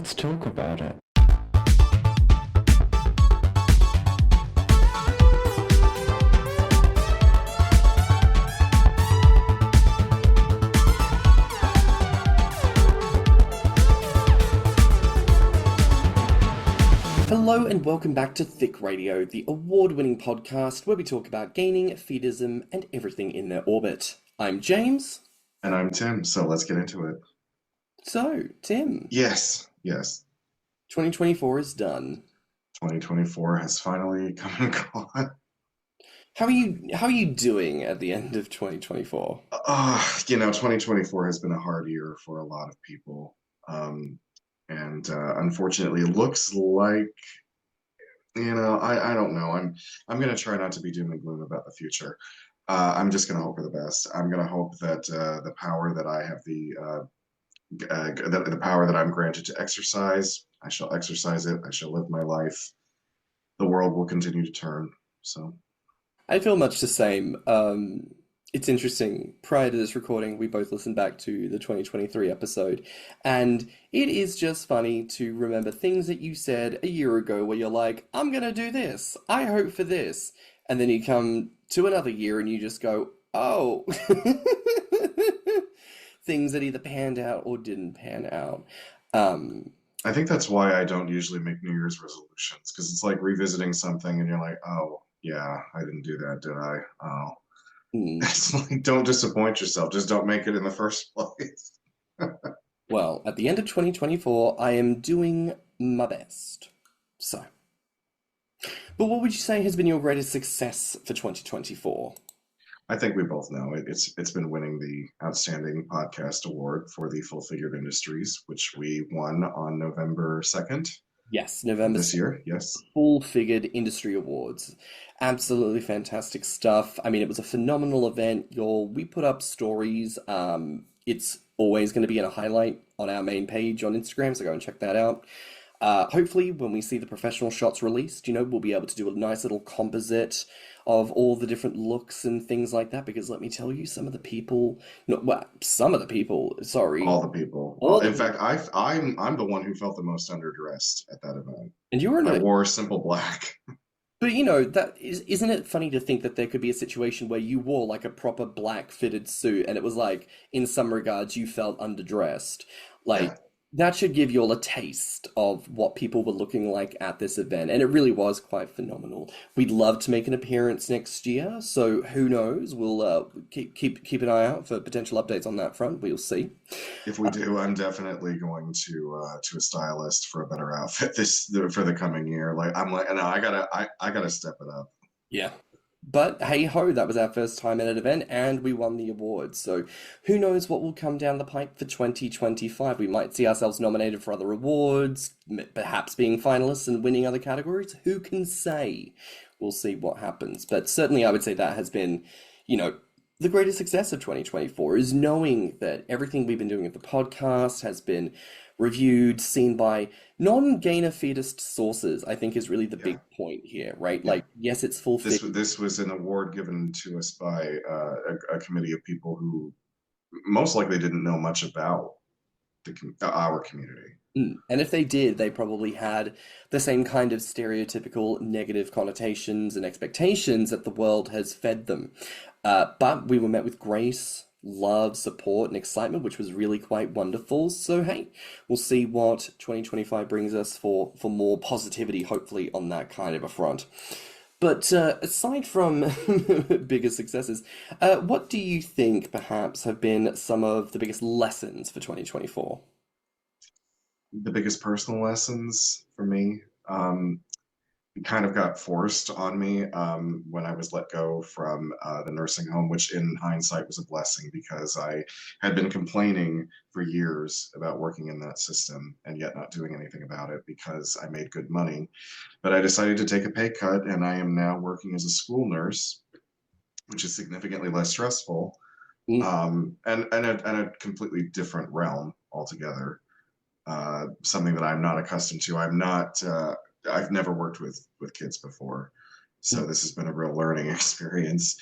Let's talk about it. Hello and welcome back to Thicc Radio, the award-winning podcast where we talk about gaining, fetishism, and everything in their orbit. I'm James. And I'm Tim, so let's get into it. So, Tim. Yes. 2024 is done. 2024 has finally come and gone. How are you doing at the end of 2024? 2024 has been a hard year for a lot of people. And unfortunately, it looks like, I don't know. I'm going to try not to be doom and gloom about the future. I'm just going to hope for the best. I'm going to hope that the power that I have the power that I'm granted to exercise, I shall exercise it. I shall live my life. The world will continue to turn. So, I feel much the same. It's interesting. Prior to this recording, we both listened back to the 2023 episode, and it is just funny to remember things that you said a year ago where you're like, I'm gonna do this. I hope for this. And then you come to another year and you just go, oh. Things that either panned out or didn't pan out. I think that's why I don't usually make New Year's resolutions, because it's like revisiting something and you're like, oh, yeah, I didn't do that, did I? Oh. It's like, don't disappoint yourself. Just don't make it in the first place. Well, at the end of 2024, I am doing my best. So. But what would you say has been your greatest success for 2024? I think we both know it. It's been winning the Outstanding Podcast Award for the Full Figured Industries, which we won on November 2nd. Yes, November this year, yes. Full Figured Industry Awards. Absolutely fantastic stuff. I mean, it was a phenomenal event, y'all. We put up stories. It's always going to be in a highlight on our main page on Instagram, so go and check that out. Hopefully, when we see the professional shots released, we'll be able to do a nice little composite of all the different looks and things like that, because let me tell you, all the people. In fact, I'm the one who felt the most underdressed at that event. And you were I wore simple black. But isn't it funny to think that there could be a situation where you wore like a proper black fitted suit and it was like, in some regards, you felt underdressed. That should give you all a taste of what people were looking like at this event. And it really was quite phenomenal. We'd love to make an appearance next year. So who knows? We'll keep an eye out for potential updates on that front. We'll see. If we do, I'm definitely going to a stylist for a better outfit for the coming year. No, I gotta step it up. Yeah. But hey ho, that was our first time at an event and we won the award. So who knows what will come down the pipe for 2025. We might see ourselves nominated for other awards, perhaps being finalists and winning other categories. Who can say? We'll see what happens. But certainly I would say that has been, the greatest success of 2024 is knowing that everything we've been doing at the podcast has been reviewed, seen by non-gainer fetist sources, I think is really the big point here, right? Yeah. Yes, it's full. This was an award given to us by a committee of people who most likely didn't know much about our community. And if they did, they probably had the same kind of stereotypical negative connotations and expectations that the world has fed them. But we were met with grace, love, support, and excitement, which was really quite wonderful. So hey, we'll see what 2025 brings us for more positivity, hopefully, on that kind of a front. But aside from bigger successes, what do you think perhaps have been some of the biggest lessons for 2024? The biggest personal lessons for me, it kind of got forced on me when I was let go from the nursing home, which in hindsight was a blessing because I had been complaining for years about working in that system and yet not doing anything about it because I made good money. But I decided to take a pay cut and I am now working as a school nurse, which is significantly less stressful and a completely different realm altogether. Something that I'm not accustomed to. I've never worked with kids before, so this has been a real learning experience.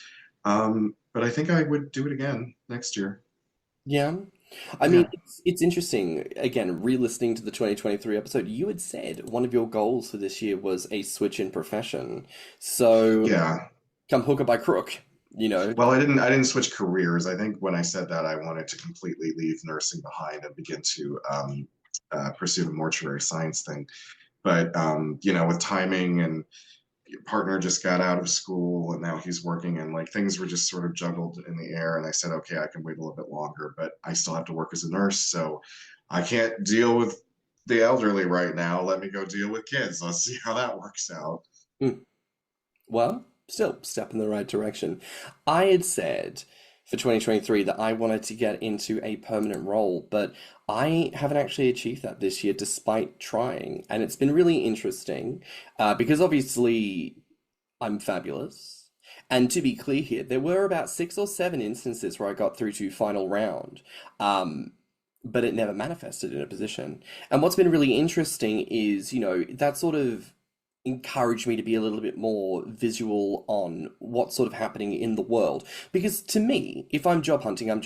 But I think I would do it again next year. Yeah. I mean, Yeah. it's interesting. Again, re-listening to the 2023 episode, you had said one of your goals for this year was a switch in profession. So Yeah. come hook or by crook, you know. Well, I didn't switch careers. I think when I said that, I wanted to completely leave nursing behind and begin to pursue the mortuary science thing. But with timing and your partner just got out of school and now he's working and like things were just sort of juggled in the air. And I said, okay, I can wait a little bit longer, but I still have to work as a nurse. So I can't deal with the elderly right now. Let me go deal with kids. Let's see how that works out. Hmm. Well, still step in the right direction. I had said for 2023 that I wanted to get into a permanent role, but I haven't actually achieved that this year despite trying. And it's been really interesting because obviously I'm fabulous. And to be clear here, there were about 6 or 7 instances where I got through to final round, um, but it never manifested in a position. And what's been really interesting is, that sort of encouraged me to be a little bit more visual on what's sort of happening in the world. Because to me, if I'm job hunting and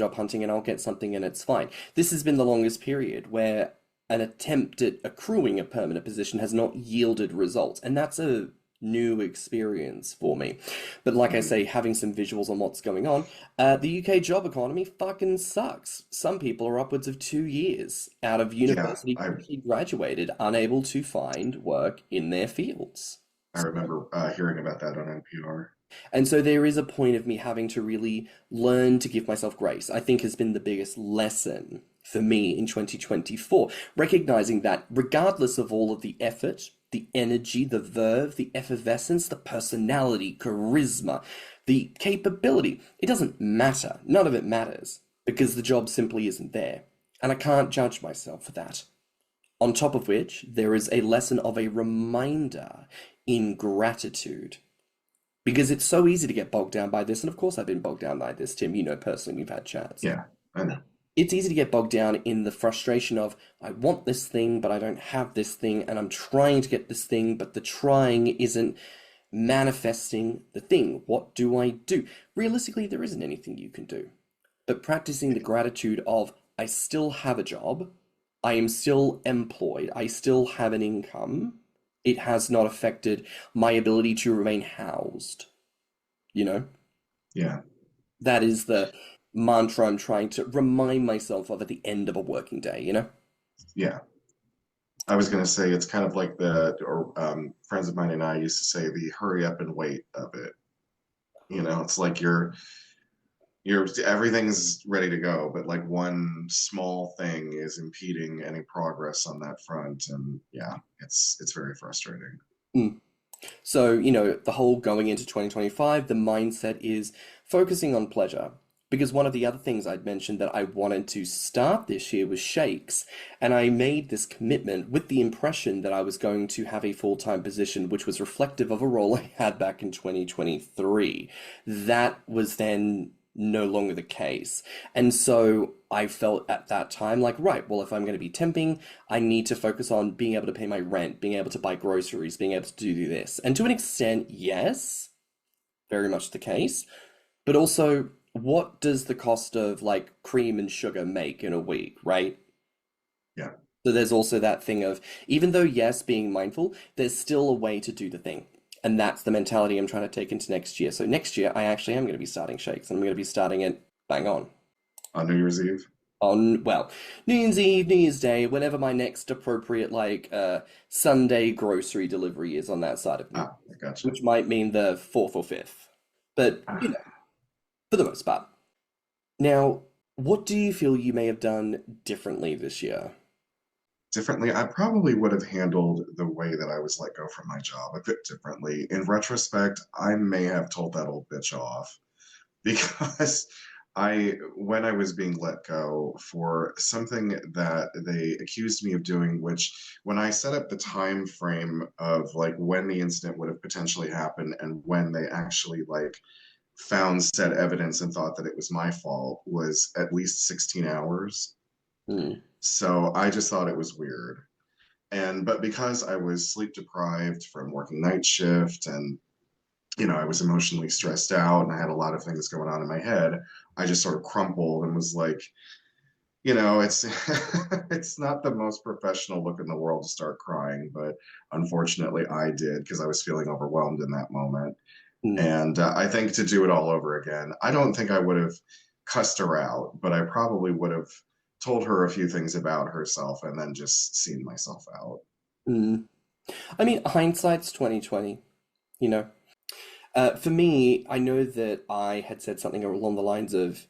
I'll get something and it's fine. This has been the longest period where an attempt at accruing a permanent position has not yielded results. And that's a new experience for me. But like I Mhm. say, having some visuals on what's going on, the UK job economy fucking sucks. Some people are upwards of 2 years out of Yeah, university, freshly graduated, unable to find work in their fields. I remember hearing about that on NPR. And so there is a point of me having to really learn to give myself grace, I think has been the biggest lesson for me in 2024. Recognizing that regardless of all of the effort, the energy, the verve, the effervescence, the personality, charisma, the capability, it doesn't matter. None of it matters because the job simply isn't there. And I can't judge myself for that. On top of which, there is a lesson of a reminder in gratitude because it's so easy to get bogged down by this. And of course, I've been bogged down by this, Tim. You know, personally, we've had chats. Yeah, I know. It's easy to get bogged down in the frustration of, I want this thing, but I don't have this thing, and I'm trying to get this thing, but the trying isn't manifesting the thing. What do I do? Realistically, there isn't anything you can do. But practicing the gratitude of, I still have a job, I am still employed, I still have an income. It has not affected my ability to remain housed, you know? Yeah, That is the mantra I'm trying to remind myself of at the end of a working day, you know? yeah. I was going to say it's kind of like or friends of mine and I used to say the hurry up and wait of it. It's like you're everything's ready to go, but like one small thing is impeding any progress on that front, and yeah, it's very frustrating. Mm. So, the whole going into 2025, the mindset is focusing on pleasure. Because one of the other things I'd mentioned that I wanted to start this year was shakes. And I made this commitment with the impression that I was going to have a full-time position, which was reflective of a role I had back in 2023. That was then no longer the case. And so I felt at that time like, right, well, if I'm going to be temping, I need to focus on being able to pay my rent, being able to buy groceries, being able to do this. And to an extent, yes, very much the case. But also, what does the cost of like cream and sugar make in a week, right? Yeah, So there's also that thing of, even though, yes, being mindful, there's still a way to do the thing. And that's the mentality I'm trying to take into next year. So next year, I actually am going to be starting shakes, and I'm going to be starting it bang on New Year's Eve. on, well, New Year's Eve, New Year's Day, whenever my next appropriate, like, Sunday grocery delivery is on that side of me, Ah, I gotcha. which might mean the 4th or 5th. But, Ah, for the most part. Now, what do you feel you may have done differently this year? differently, I probably would have handled the way that I was let go from my job a bit differently. In retrospect, I may have told that old bitch off because when I was being let go for something that they accused me of doing, which when I set up the time frame of like when the incident would have potentially happened and when they actually like found said evidence and thought that it was my fault was at least 16 hours. Hmm. So I just thought it was weird. But because I was sleep deprived from working night shift and I was emotionally stressed out and I had a lot of things going on in my head, I just sort of crumpled and was like, it's it's not the most professional look in the world to start crying, but unfortunately I did because I was feeling overwhelmed in that moment. Mm, And I think to do it all over again, I don't think I would have cussed her out, but I probably would have told her a few things about herself and then just seen myself out. mm. I mean, hindsight's 2020, you know. For me, I know that I had said something along the lines of,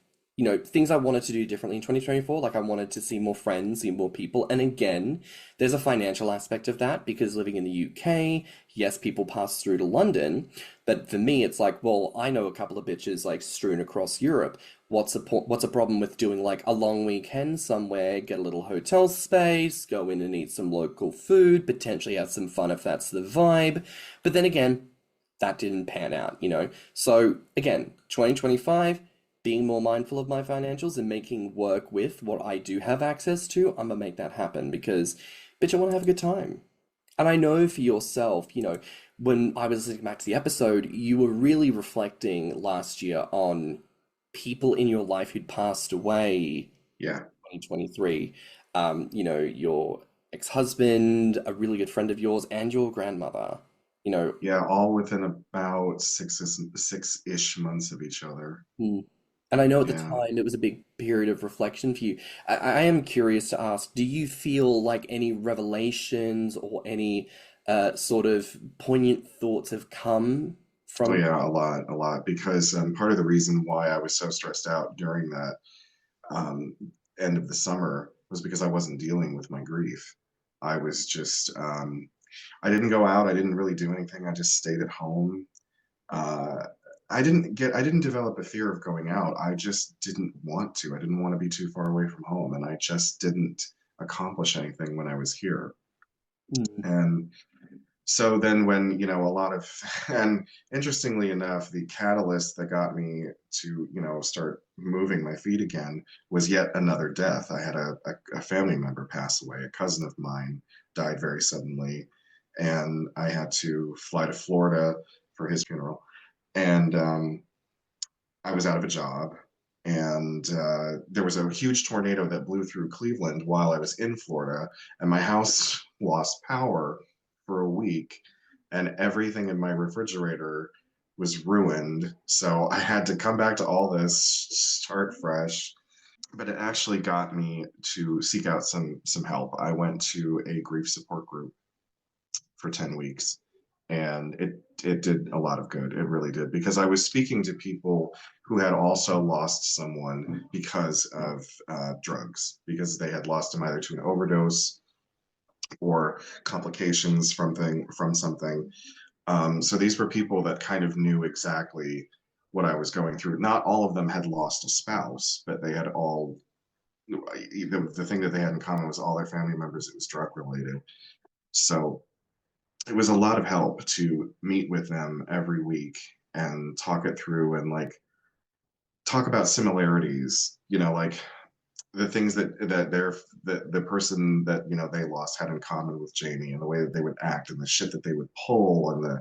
things I wanted to do differently in 2024. Like I wanted to see more friends, see more people. And again, there's a financial aspect of that because living in the UK, yes, people pass through to London, but for me, it's like, well, I know a couple of bitches like strewn across Europe. What's a problem with doing like a long weekend somewhere, get a little hotel space, go in and eat some local food, potentially have some fun if that's the vibe. But then again, that didn't pan out. So again, 2025, being more mindful of my financials and making work with what I do have access to, I'm gonna make that happen because, bitch, I want to have a good time. And I know for yourself, when I was listening back to the episode, you were really reflecting last year on people in your life who'd passed away Yeah. 2023. Your ex-husband, a really good friend of yours, and your grandmother. You know, Yeah, all within about six-ish months of each other. Hmm. And I know at the Yeah. time it was a big period of reflection for you. I am curious to ask, do you feel like any revelations or any sort of poignant thoughts have come Oh from? yeah, a lot. Because part of the reason why I was so stressed out during that um, end of the summer was because I wasn't dealing with my grief. I was just, I didn't go out. I didn't really do anything. I just stayed at home. Uh, I didn't develop a fear of going out. I just didn't want to. I didn't want to be too far away from home, and I just didn't accomplish anything when I was here. Mm, And so then when a lot of and interestingly enough, the catalyst that got me to start moving my feet again was yet another death. I had a family member pass away. A cousin of mine died very suddenly, and I had to fly to Florida for his funeral. And I was out of a job, and there was a huge tornado that blew through Cleveland while I was in Florida, and my house lost power for a week, and everything in my refrigerator was ruined. So I had to come back to all this, start fresh. But it actually got me to seek out some help. I went to a grief support group for 10 weeks, and it did a lot of good. It really did, because I was speaking to people who had also lost someone because of drugs, because they had lost him either to an overdose or complications from something. So these were people that kind of knew exactly what I was going through. Not all of them had lost a spouse, but they had all, the thing that they had in common was all their family members, it was drug related. So it was a lot of help to meet with them every week and talk it through, and like talk about similarities, like the things that the person that they lost had in common with Jamie, and the way that they would act and the shit that they would pull, and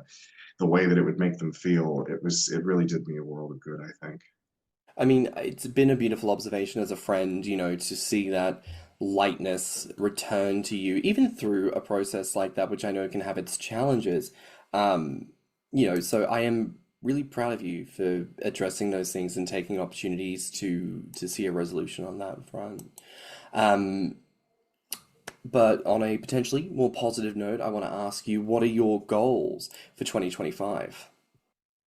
the way that it would make them feel. It really did me a world of good, I think. I mean, it's been a beautiful observation as a friend, to see that lightness return to you, even through a process like that, which I know can have its challenges. So I am really proud of you for addressing those things and taking opportunities to see a resolution on that front. Um, but on a potentially more positive note, I want to ask you, what are your goals for 2025?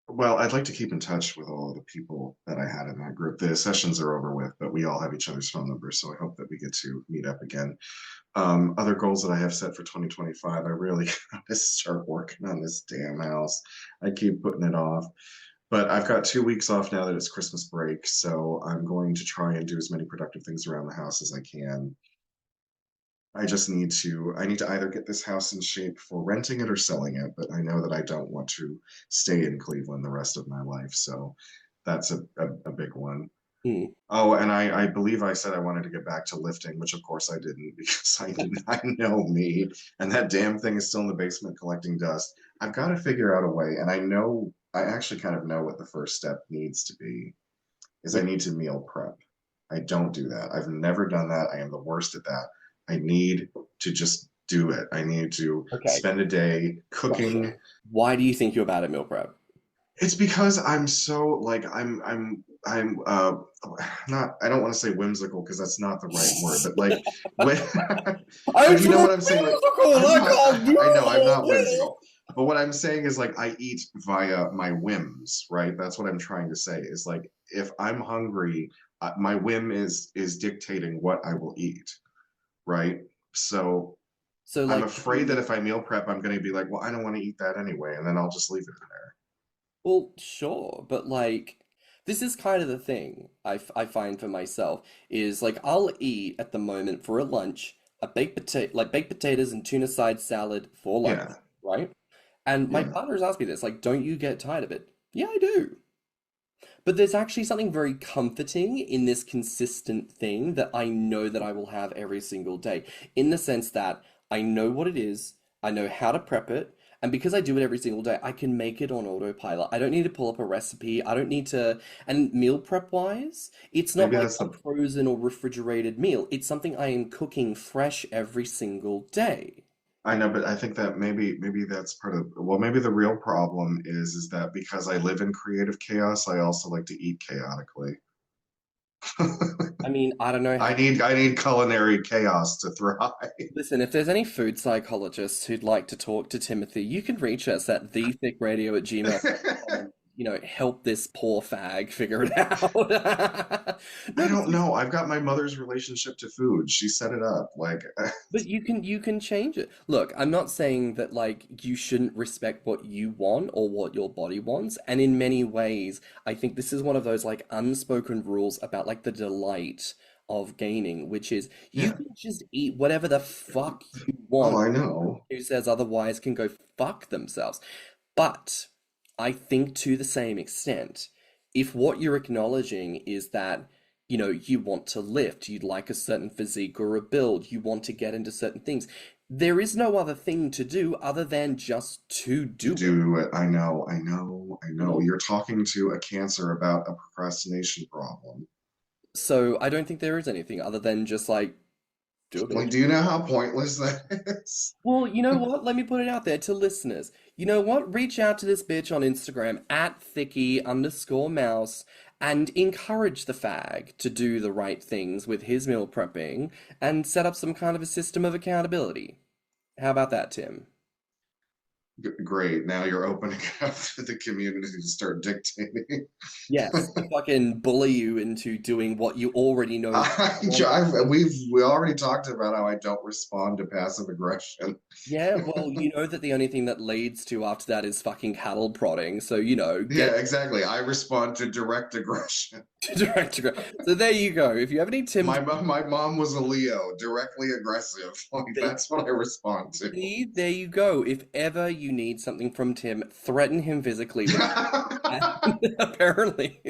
Well, I'd like to keep in touch with all of the people that I had in that group. The sessions are over with, but we all have each other's phone numbers, so I hope that we get to meet up again. Other goals that I have set for 2025, I really gotta start working on this damn house. I keep putting it off. But I've got 2 weeks off now that it's Christmas break, so I'm going to try and do as many productive things around the house as I can. I need to either get this house in shape for renting it or selling it, but I know that I don't want to stay in Cleveland the rest of my life, so that's a big one. Hmm. Oh, and I believe I said I wanted to get back to lifting, which of course I didn't, because I know me, and that damn thing is still in the basement collecting dust. I've got to figure out a way, and I actually kind of know what the first step needs to be, is I need to meal prep. I don't do that. I've never done that. I am the worst at that. I need to just do it. I need to Okay. spend a day cooking. Why do you think you're bad at meal prep? It's because I'm so like I'm not I don't want to say whimsical because that's not the right word, but like when I'm but you so know what I'm saying? Like musical, I'm I not can't do I know I'm not it. whimsical. But what I'm saying is like I eat via my whims, right? That's what I'm trying to say is like if I'm hungry, my whim is dictating what I will eat, right? So So, I'm like, if afraid that you, if I meal prep, I'm going to be like, well, I don't want to eat that anyway, and then I'll just leave it in there. well, sure, but like, this is kind of the thing I find for myself is like, I'll eat at the moment for a lunch a baked potatoes and tuna side salad for lunch, Yeah, right? And my yeah. partner's asked me this, like, don't you get tired of it? Yeah, I do. But there's actually something very comforting in this consistent thing that I know that I will have every single day, in the sense that I know what it is, I know how to prep it, and because I do it every single day, I can make it on autopilot. I don't need to pull up a recipe. I don't need to, and meal prep wise, it's not Maybe like that's a the frozen or refrigerated meal. It's something I am cooking fresh every single day. I know, but I think that maybe that's part of well, maybe the real problem is that because I live in creative chaos, I also like to eat chaotically. I mean, I don't know how. I need culinary chaos to thrive. Listen, if there's any food psychologists who'd like to talk to Timothy, you can reach us at thethickradio@gmail.com and, help this poor fag figure it out. I No, but don't know. I've got my mother's relationship to food. She set it up. Like but you can change it. Look, I'm not saying that like you shouldn't respect what you want or what your body wants. And in many ways, I think this is one of those like unspoken rules about like the delight of gaining, which is you yeah. can just eat whatever the fuck you Oh, want. I know. Who says otherwise can go fuck themselves. But I think to the same extent, if what you're acknowledging is that, you want to lift, you'd like a certain physique or a build, you want to get into certain things, there is no other thing to do other than just to To do it, do it. I know. I know. I you know. know? You're talking to a cancer about a procrastination problem. So I don't think there is anything other than just like do a Like, bit. do you know how pointless that is? Well, you know what? Let me put it out there to listeners. You know what? Reach out to this bitch on Instagram at Thicky_mouse and encourage the fag to do the right things with his meal prepping and set up some kind of a system of accountability. How about that, Tim? Great. Now you're opening up to the community to start dictating. Yes, to fucking bully you into doing what you already know that you want. We already talked about how I don't respond to passive aggression. Yeah, well, you know that the only thing that leads to after that is fucking cattle prodding. So, Yeah, get exactly. I respond to direct aggression. direct to go. So there you go. If you have any Tim My mom was a Leo, directly aggressive. Like that's what I respond to. See, there you go. If ever you need something from Tim, threaten him physically with and apparently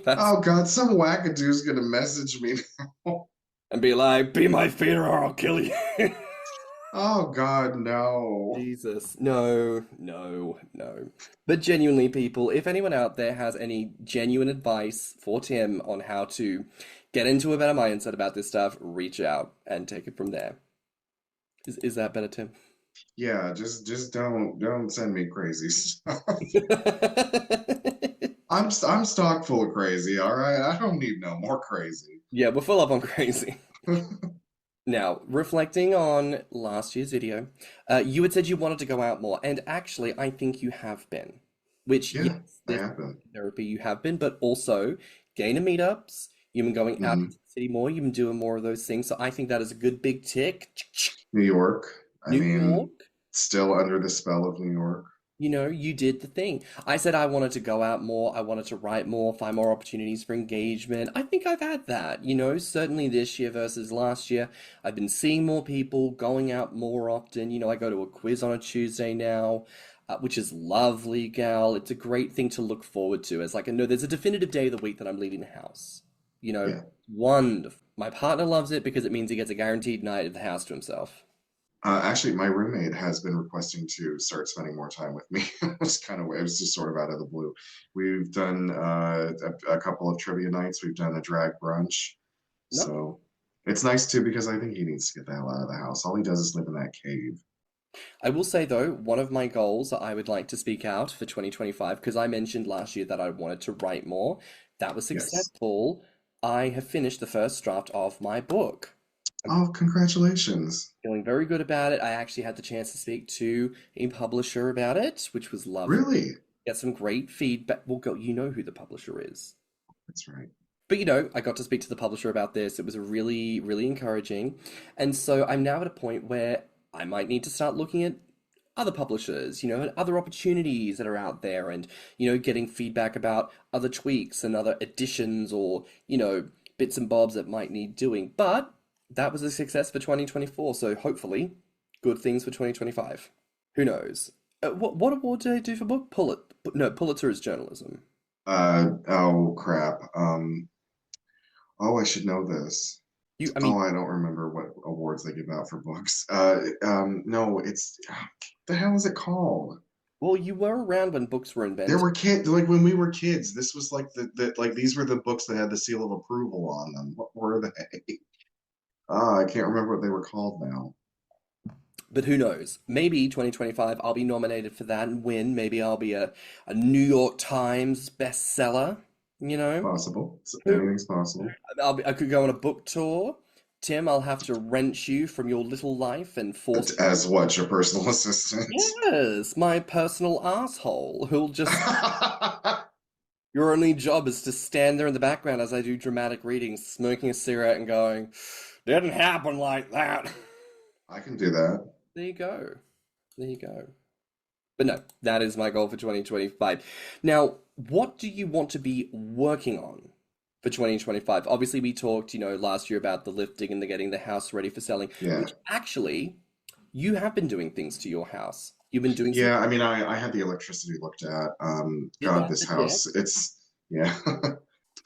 that's Oh God, some wackadoo's gonna message me now. and be like, be my feeder or I'll kill you. Oh God, no. Jesus. No, no, no. But genuinely, people, if anyone out there has any genuine advice for Tim on how to get into a better mindset about this stuff, reach out and take it from there. Is that better, Tim? Yeah, just don't send me crazy stuff. I'm stocked full of crazy, all right? I don't need no more crazy. Yeah, we're full up on crazy. Now, reflecting on last year's video, you had said you wanted to go out more, and actually, I think you have been. Which, Yeah, yes, I there's have been. therapy you have been, but also gainer meetups, you've been going out Hmm. into the city more, you've been doing more of those things. So I think that is a good big tick. New York. I New mean, York. still under the spell of New York. You did the thing. I said I wanted to go out more, I wanted to write more, find more opportunities for engagement. I think I've had that, certainly this year versus last year. I've been seeing more people, going out more often. I go to a quiz on a Tuesday now, which is lovely, gal. It's a great thing to look forward to. As like, I know there's a definitive day of the week that I'm leaving the house. Yeah. Wonderful. My partner loves it because it means he gets a guaranteed night at the house to himself. Actually, my roommate has been requesting to start spending more time with me. It was kind of, it was just sort of out of the blue. We've done a couple of trivia nights. We've done a drag brunch. No. So it's nice too because I think he needs to get the hell out of the house. All he does is live in that cave. I will say though, one of my goals that I would like to speak out for 2025, because I mentioned last year that I wanted to write more. That was Yes. successful. I have finished the first draft of my book. I'm Oh, congratulations. feeling very good about it. I actually had the chance to speak to a publisher about it, which was lovely. Really? Get some great feedback. Well, go, you know who the publisher is. That's right. But I got to speak to the publisher about this. It was really, really encouraging. And so I'm now at a point where I might need to start looking at other publishers, and other opportunities that are out there and, getting feedback about other tweaks and other additions or, bits and bobs that might need doing. But that was a success for 2024. So hopefully good things for 2025. Who knows? What award did I do for book? No, Pulitzer is journalism. Oh crap. Oh, I should know this. You, I Oh, mean, I don't remember what awards they give out for books. No, it's the hell is it called? well, you were around when books were There invented. were kids like when we were kids. This was like the like these were the books that had the seal of approval on them. What were they? Ah, I can't remember what they were called now. But who knows? Maybe 2025 I'll be nominated for that and win. Maybe I'll be a New York Times bestseller, you know? Possible. Who Anything's possible. I could go on a book tour. Tim, I'll have to wrench you from your little life and force you. As what, your personal assistant? Yes, my personal asshole who'll just your only job is to stand there in the background as I do dramatic readings, smoking a cigarette and going, didn't happen like that. I can do that. There you go. There you go. But no, that is my goal for 2025. Now, what do you want to be working on for 2025? Obviously, we talked, last year about the lifting and the getting the house ready for selling, Yeah. which actually you have been doing things to your house. You've been doing some, Yeah, I mean, I had the electricity looked at. did God, that this legit? house, yeah.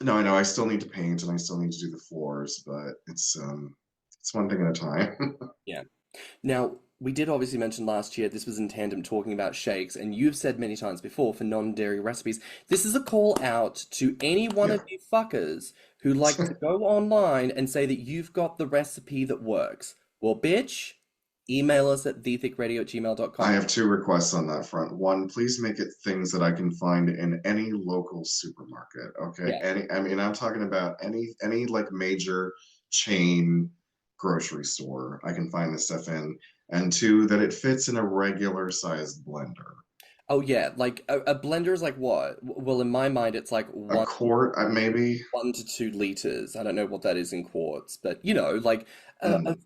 No, I know I still need to paint and I still need to do the floors, but it's one thing at a time. Yeah. Now, we did obviously mention last year this was in tandem talking about shakes, and you've said many times before for non-dairy recipes. This is a call out to any one Yeah. of you fuckers who like to go online and say that you've got the recipe that works. Well, bitch, email us at I thiccradio@gmail.com. have two requests on that front. One, please make it things that I can find in any local supermarket. Okay. Yeah. I mean, I'm talking about any like major chain grocery store I can find this stuff in. And two, that it fits in a regular sized blender. Oh yeah, like a blender is like what? Well, in my mind, it's like A quart, maybe. 1 to 2 liters. I don't know what that is in quarts, but like a, Mm,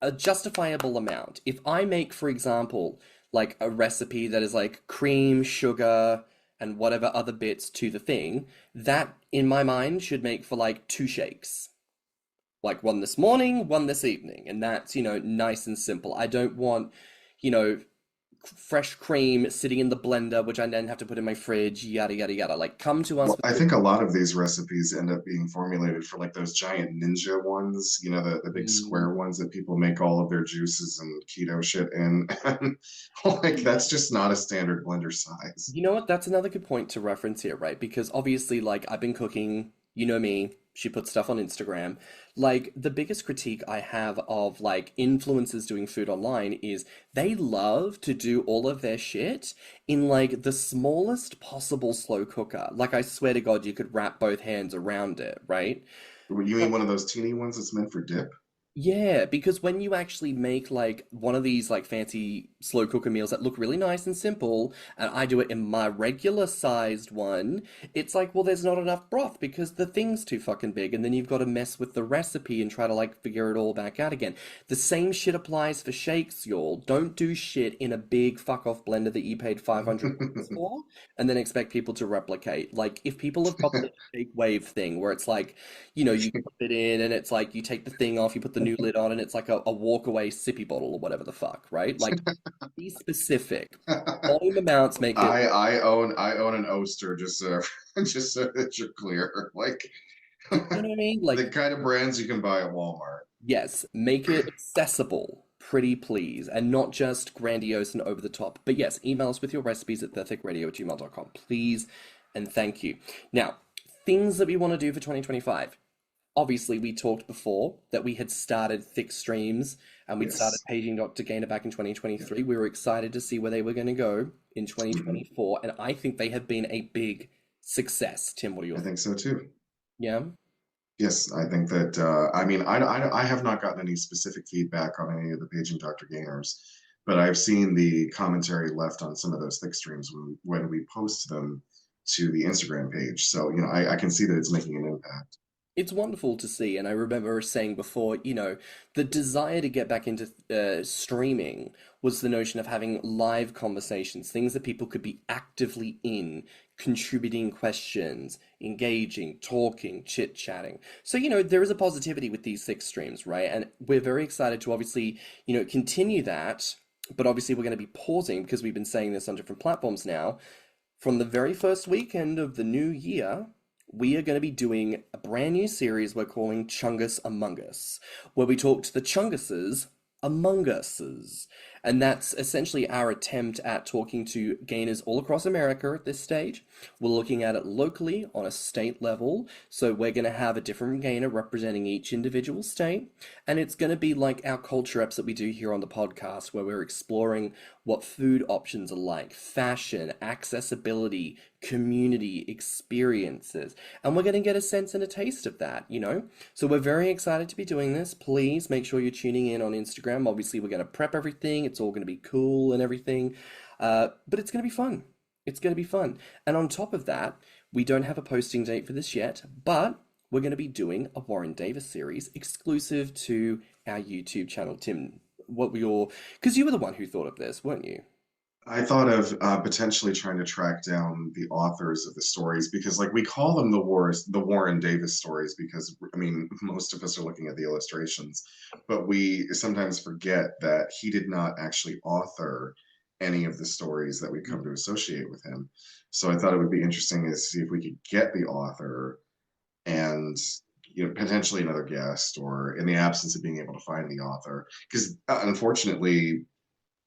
a justifiable amount. If I make, for example, like a recipe that is like cream, sugar, and whatever other bits to the thing, that in my mind should make for like 2 shakes. Like one this morning, one this evening. And that's, nice and simple. I don't want, you know, fresh cream sitting in the blender, which I then have to put in my fridge, yada, yada, yada. Like, come to us Well, with I good. think a lot of these recipes end up being formulated for like those giant ninja ones, the big Mm, square ones that people make all of their juices and keto shit in. And like yeah. that's just not a standard blender size. You know what? That's another good point to reference here, right? Because obviously, like, I've been cooking, you know me, she puts stuff on Instagram. Like, the biggest critique I have of, like, influencers doing food online is they love to do all of their shit in, like, the smallest possible slow cooker. Like, I swear to God, you could wrap both hands around it, right? You mean one of those teeny ones that's meant for dip? Yeah, because when you actually make like one of these like fancy slow cooker meals that look really nice and simple, and I do it in my regular sized one, it's like, well, there's not enough broth because the thing's too fucking big, and then you've got to mess with the recipe and try to like figure it all back out again. The same shit applies for shakes, y'all. Don't do shit in a big fuck off blender that you paid 500 bucks for and then expect people to replicate. Like, if people have got the shake wave thing where it's like, you put it in and it's like you take the thing off, you put the new lid on, and it's like a walk away sippy bottle or whatever the fuck, right? Like, be specific. Volume amounts make it, I own an Oster just so just so that you're clear. Like you know what I mean? the Like, kind of brands you can buy at Walmart. yes, make it accessible. Pretty please, and not just grandiose and over the top. But yes, email us with your recipes at thiccradio@gmail.com, please, and thank you. Now, things that we want to do for 2025. Obviously, we talked before that we had started Thicc Streams and we'd started Yes. paging Dr. Gainer back in Yeah. 2023. We were excited to see where they were going to go in Hmm. 2024, and I think they have been a big success. Tim, what are your I think thoughts? so too. Yeah? Yes, I think that, I mean, I have not gotten any specific feedback on any of the Paging Dr. Gainers, but I've seen the commentary left on some of those thick streams when we post them to the Instagram page. So, I can see that it's making an impact. It's wonderful to see, and I remember saying before, the desire to get back into streaming was the notion of having live conversations, things that people could be actively in, contributing questions, engaging, talking, chit-chatting. So, there is a positivity with these six streams, right? And we're very excited to obviously, continue that, but obviously we're going to be pausing because we've been saying this on different platforms now. From the very first weekend of the new year, we are going to be doing a brand new series we're calling Chungus Among Us, where we talk to the Chunguses among Uses. And that's essentially our attempt at talking to gainers all across America at this stage. We're looking at it locally on a state level. So we're going to have a different gainer representing each individual state. And it's going to be like our culture apps that we do here on the podcast, where we're exploring what food options are like, fashion, accessibility, community experiences. And we're going to get a sense and a taste of that. So we're very excited to be doing this. Please make sure you're tuning in on Instagram. Obviously, we're going to prep everything. It's all going to be cool and everything. But it's going to be fun. It's going to be fun. And on top of that, we don't have a posting date for this yet, but we're going to be doing a Warren Davis series exclusive to our YouTube channel. Tim, what were your... Because you were the one who thought of this, weren't you? I thought of potentially trying to track down the authors of the stories because, like, we call them the Warren Davis stories because, I mean, most of us are looking at the illustrations, but we sometimes forget that he did not actually author any of the stories that we come to associate with him. So I thought it would be interesting to see if we could get the author and potentially another guest, or in the absence of being able to find the author, because unfortunately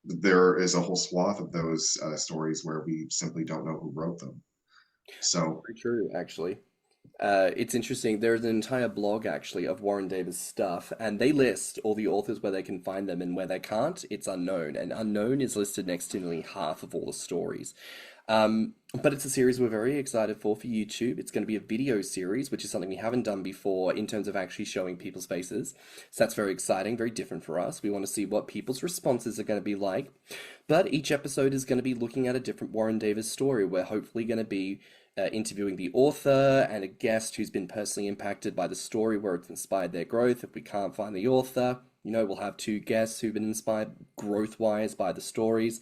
there is a whole swath of those stories where we simply don't know who wrote them. So, Very true, actually. It's interesting. There's an entire blog actually of Warren Davis stuff, and they list all the authors where they can find them, and where they can't, it's unknown. And unknown is listed next to nearly half of all the stories. But it's a series we're very excited for YouTube. It's going to be a video series, which is something we haven't done before in terms of actually showing people's faces. So that's very exciting, very different for us. We want to see what people's responses are going to be like. But each episode is going to be looking at a different Warren Davis story. We're hopefully going to be interviewing the author and a guest who's been personally impacted by the story where it's inspired their growth. If we can't find the author, we'll have two guests who've been inspired growth-wise by the stories.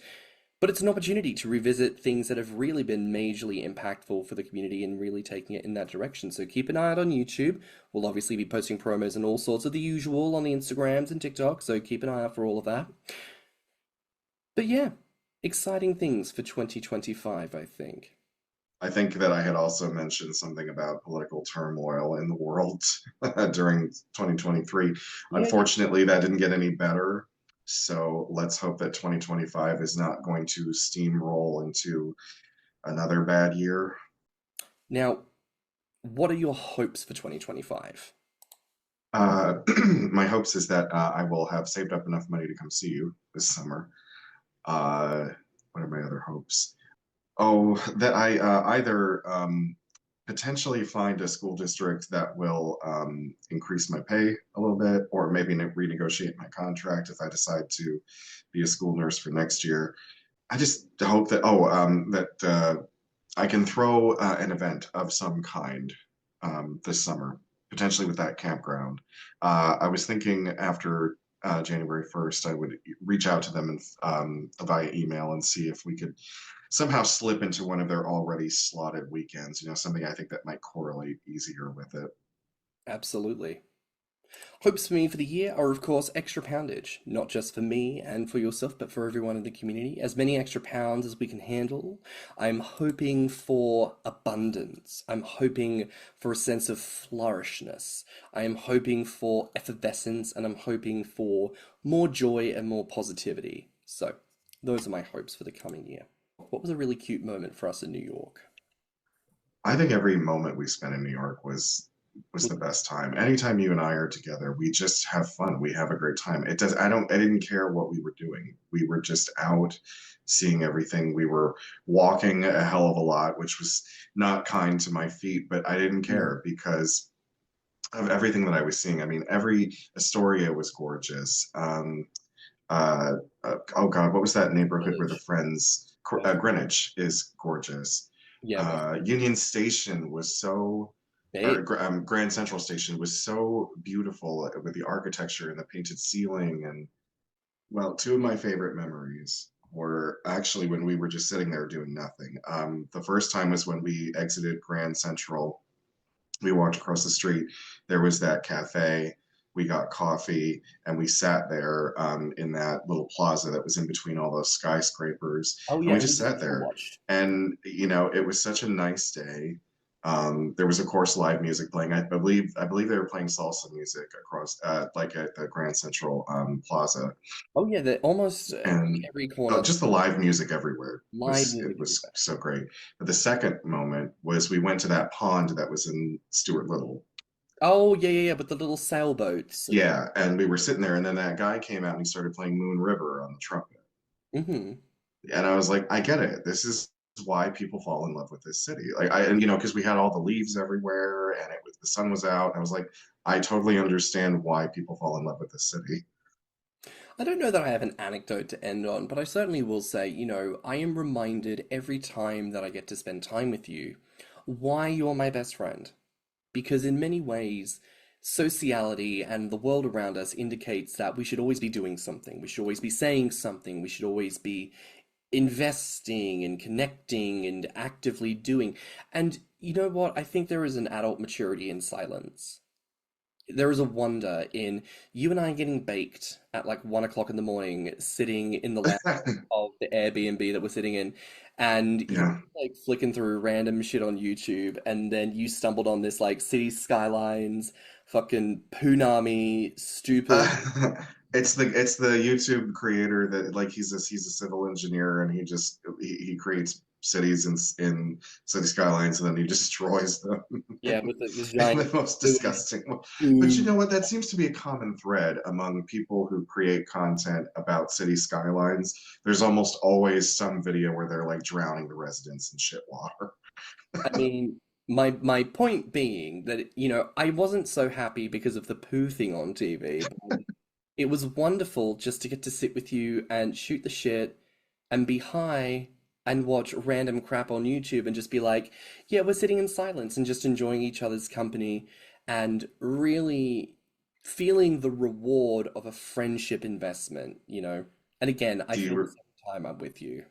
But it's an opportunity to revisit things that have really been majorly impactful for the community and really taking it in that direction. So keep an eye out on YouTube. We'll obviously be posting promos and all sorts of the usual on the Instagrams and TikTok, so keep an eye out for all of that. But yeah, exciting things for 2025, I think. I think that I had also mentioned something about political turmoil in the world during 2023. Yeah, yeah. Unfortunately, that didn't get any better. So let's hope that 2025 is not going to steamroll into another bad year. Now, what are your hopes for 2025? My hopes is that I will have saved up enough money to come see you this summer. Uh, what are my other hopes? Oh, that I either potentially find a school district that will increase my pay a little bit, or maybe renegotiate my contract if I decide to be a school nurse for next year. I just hope that I can throw an event of some kind this summer, potentially with that campground. I was thinking after January 1st, I would reach out to them and via email and see if we could somehow slip into one of their already slotted weekends. Something I think that might correlate easier with it. Absolutely. Hopes for me for the year are, of course, extra poundage, not just for me and for yourself, but for everyone in the community. As many extra pounds as we can handle. I'm hoping for abundance. I'm hoping for a sense of flourishness. I am hoping for effervescence, and I'm hoping for more joy and more positivity. So, those are my hopes for the coming year. What was a really cute moment for us in New York? I think every moment we spent in New York was the best time. Anytime you and I are together, we just have fun. We have a great time. I didn't care what we were doing. We were just out seeing everything. We were walking a hell of a lot, which was not kind to my feet, but I didn't Mm. care because of everything that I was seeing. I mean, every Astoria was gorgeous. Uh, oh God, what was that neighborhood where the Village. Friends? Greenwich is gorgeous. Yeah, West Union Station was so, Bay. Grand Central Station was so beautiful with the architecture and the painted ceiling. And well, two of my favorite memories were actually when we were just sitting there doing nothing. The first time was when we exited Grand Central. We walked across the street. There was that cafe. We got coffee and we sat there in that little plaza that was in between all those skyscrapers. Oh And we yeah, we just just sat chill there. watched. And, it was such a nice day. There was, of course, live music playing. I believe they were playing salsa music across, like at the Grand Central Plaza, Oh yeah, they're almost and every corner just the live music everywhere live was music it was everywhere. so great. But the second moment was we went to that pond that was in Stuart Little. Oh yeah, yeah, yeah, but the little sailboats and Yeah, and we were sitting there, and then that guy came out and he started playing Moon River on the trumpet. mm-hmm. And I was like, I get it. This is why people fall in love with this city. Because we had all the leaves everywhere, and the sun was out. And I was like, I totally understand why people fall in love with this city. I don't know that I have an anecdote to end on, but I certainly will say, I am reminded every time that I get to spend time with you why you're my best friend. Because in many ways, sociality and the world around us indicates that we should always be doing something. We should always be saying something. We should always be investing and connecting and actively doing. And you know what? I think there is an adult maturity in silence. There is a wonder in you and I getting baked at like 1 o'clock in the morning, sitting in the lounge of the Airbnb that we're sitting in, and you Yeah. like flicking through random shit on YouTube, and then you stumbled on this like city skylines, fucking Punami, stupid. It's the YouTube creator that, like, he's a civil engineer, and he creates cities in city skylines, and then he destroys them Yeah, with the in giant the most boom, disgusting way. But you boom. know what? That seems to be a common thread among people who create content about city skylines. There's almost always some video where they're like drowning the residents in shit water. I mean, my point being that, I wasn't so happy because of the poo thing on TV, but it was wonderful just to get to sit with you and shoot the shit and be high and watch random crap on YouTube and just be like, yeah, we're sitting in silence and just enjoying each other's company and really feeling the reward of a friendship investment. And again, I Do feel you this every time I'm with you.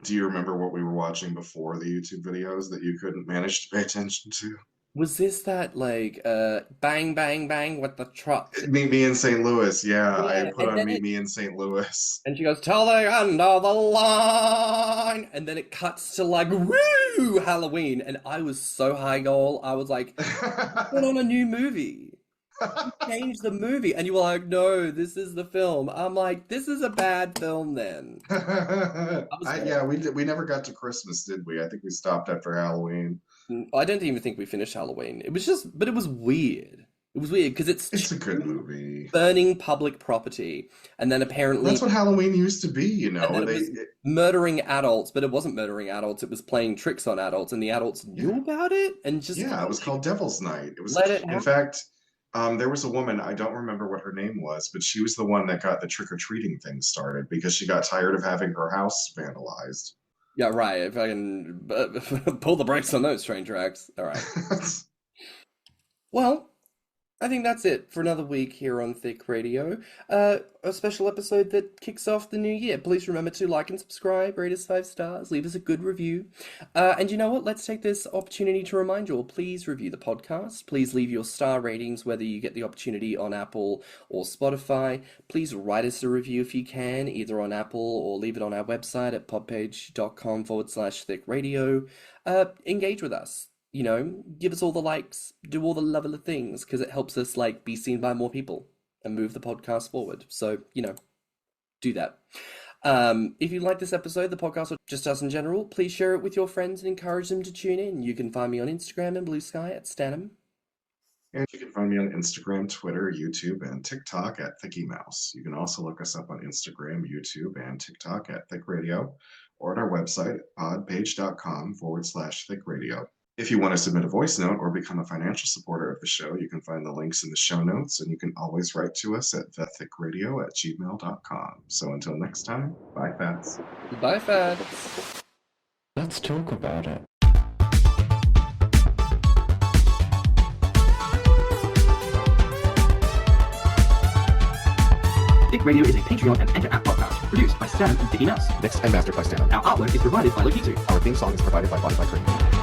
do you remember what we were watching before the YouTube videos that you couldn't manage to pay attention to? Was this that like bang bang bang with the truck? Meet Me in St. Louis. Yeah, I Yeah, put and on then Meet it Me in St. Louis. and she goes, till the end of the line. And then it cuts to like, woo, Halloween. And I was so high goal. I was like, put on a new movie. Change the movie. And you were like, no, this is the film. I'm like, this is a bad film then. I was Yeah, we never got to Christmas, did we? I think we stopped after Halloween. I don't even think we finished Halloween. It was just, but it was weird. It was weird because it's It's a good two movie. burning public property. And then Well, that's apparently what Halloween used to be, and then it They, was murdering adults, but it wasn't murdering adults. It was playing tricks on adults, and the adults yeah, knew about it and just yeah. It was fucking like called Devil's Night. let it In happen. fact, there was a woman, I don't remember what her name was, but she was the one that got the trick or treating thing started because she got tired of having her house vandalized. Yeah, right. If I can pull the brakes on those train tracks. All right. Well, I think that's it for another week here on Thicc Radio. A special episode that kicks off the new year. Please remember to like and subscribe, rate us 5 stars, leave us a good review. And you know what? Let's take this opportunity to remind you all, please review the podcast. Please leave your star ratings, whether you get the opportunity on Apple or Spotify. Please write us a review if you can, either on Apple or leave it on our website at podpage.com/thiccradio. Engage with us. Give us all the likes, do all the lovely things, because it helps us be seen by more people and move the podcast forward. So, do that. If you like this episode, the podcast, or just us in general, please share it with your friends and encourage them to tune in. You can find me on Instagram and BlueSky at stannnum. And you can find me on Instagram, Twitter, YouTube, and TikTok at ThiccMouse. You can also look us up on Instagram, YouTube, and TikTok at Thicc Radio, or at our website, podpage.com/thiccradio. If you want to submit a voice note or become a financial supporter of the show, you can find the links in the show notes, and you can always write to us at thiccradio@gmail.com. So until next time, bye, Fats. Bye, Fats. Let's talk about it. Thicc Radio is a Patreon and Enter app podcast produced by stannnum and thiccmouse. Mixed and mastered by stannnum. Our artwork is provided by Lokitu. Our theme song is provided by Spotify.